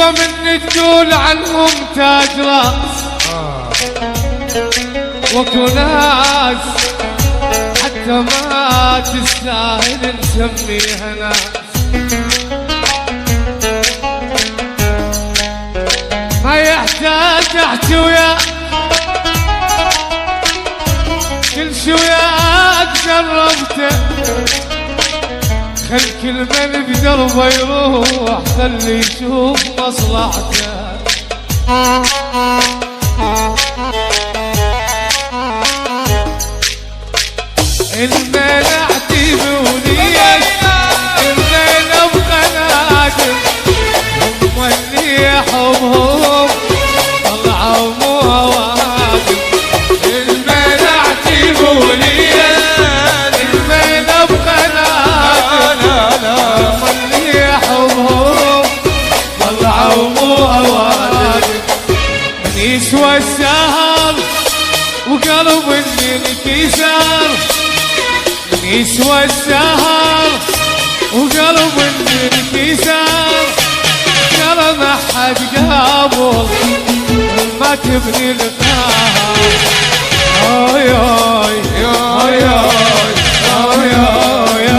يسوى من تقول عنهم تاج راس وكو ناس حتى ما تستاهل نسميها ناس. ما يحتاج احكي وياك كل شي وياك جربته، خل كل من بقلبه يروح خلي يشوف مصلحته. المنعتي بوليش الليل ابقى نادم، هم اللي يحبهم طلعوا مو هوادم. المنعتي بوليش الليل ابقى نادم، هم اللي يحبهم طلعوا مو هوادم. من يسوى السهر وقلب اللي انكسر، يسوى السهر وقلب اللي انكسر. ترى ما حد قابل ما تبني القهر. اوي اوي اوي اوي اوي اوي.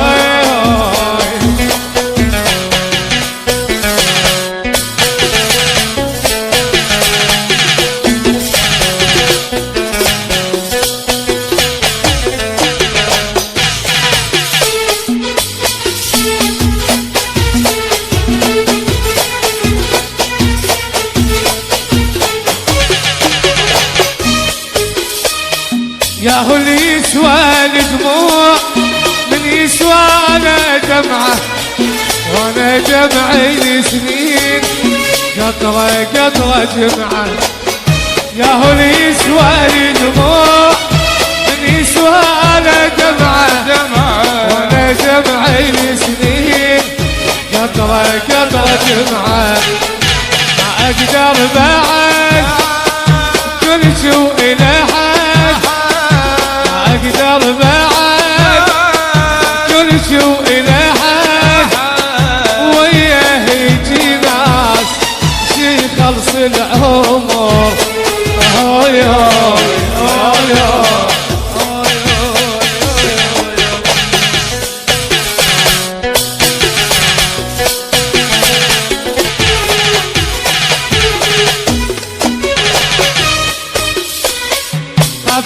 ياهو اللي يسوى الدموع من يسوى انا دمعه، وانا دمعي سنين قطره قطره دمعه. ياهو اللي يسوى الدموع من يسوى انا دمعه، وانا دمعي سنين قطره قطره دمعه. ما اقدر بعد كل شو الى اقدر بعد كل شو الى حد، وياه يجي ناس شي خلص العمر. هاي هاي هاي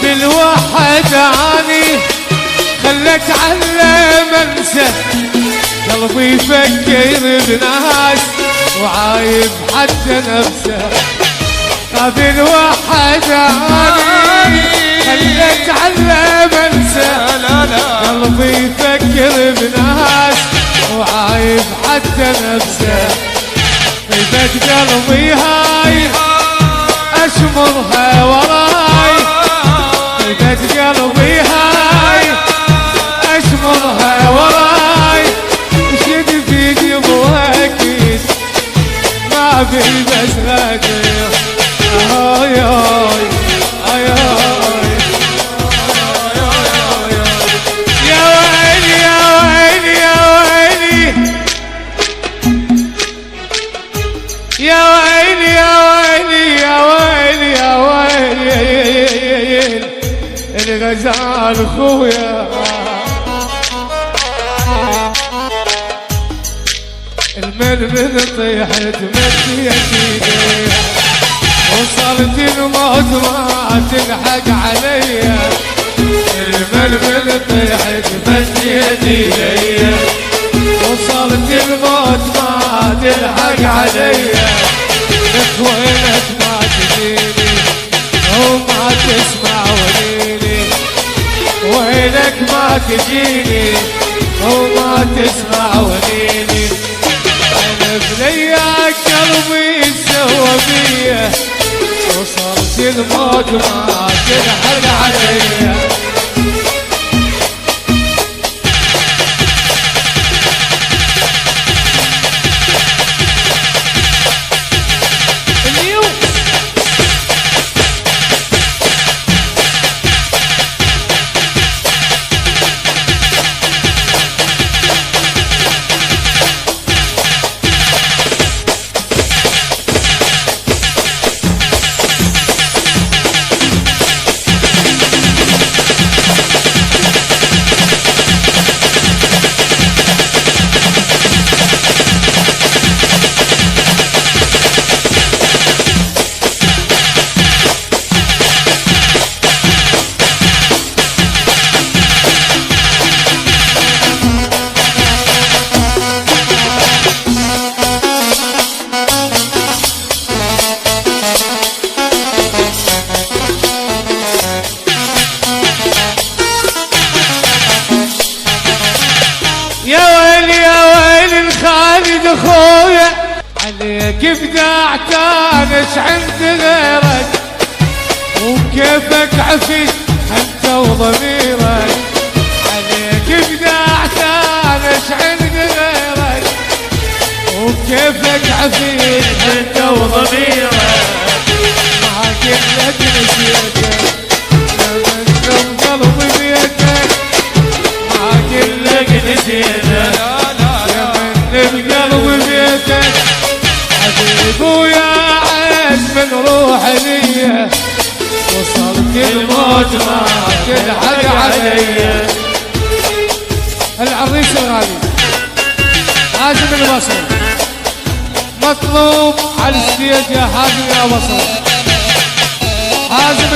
في الوحد عني خلك علم انسى، قلبي يفكر بناس وعايب حتى نفسه. في الوحد عني خلك علم انسى، قلبي يفكر بناس وعايب حتى نفسه. بيت قلبي هاي اشمرها وراي، بيت قلبي هاي اشمرها وراي. شد في قلبه اكيد ما في بس غادر. هاي هاي هاي هاي يا ويلي يا ويلي يا ويلي يا ويلي يا ويلي يا ويلي يا ويلي الغزال خويا. الململ طيحت مديتي وصلت الموت ما تلحق عليا. الململ طيحت مديتي وصلت الموت ما تلحق عليا. لك وينك ما تجيني وما تسمع وليني، وينك ما تجيني وما تسمع وليني. انا بلياك قلبي سوى بيه وصلت الموت ما تلحق عليا. اخويا عليك بدعت انا ايش عند غيرك وكيفك عفيف انت وضميرك عليك بدعت انا ايش عند غيرك وكيفك عفيف انت وضميرك ما قلت نسيتك لمن قلبي بيتك ما قلت نسيتك لمن بقلبي بيتك حبيب ويا عز من روحي ليه وصلت الموت ما تلحق علي. العريس الغالي حازم البصري مطلوب على الستيج يا حازم يا بصري. حازم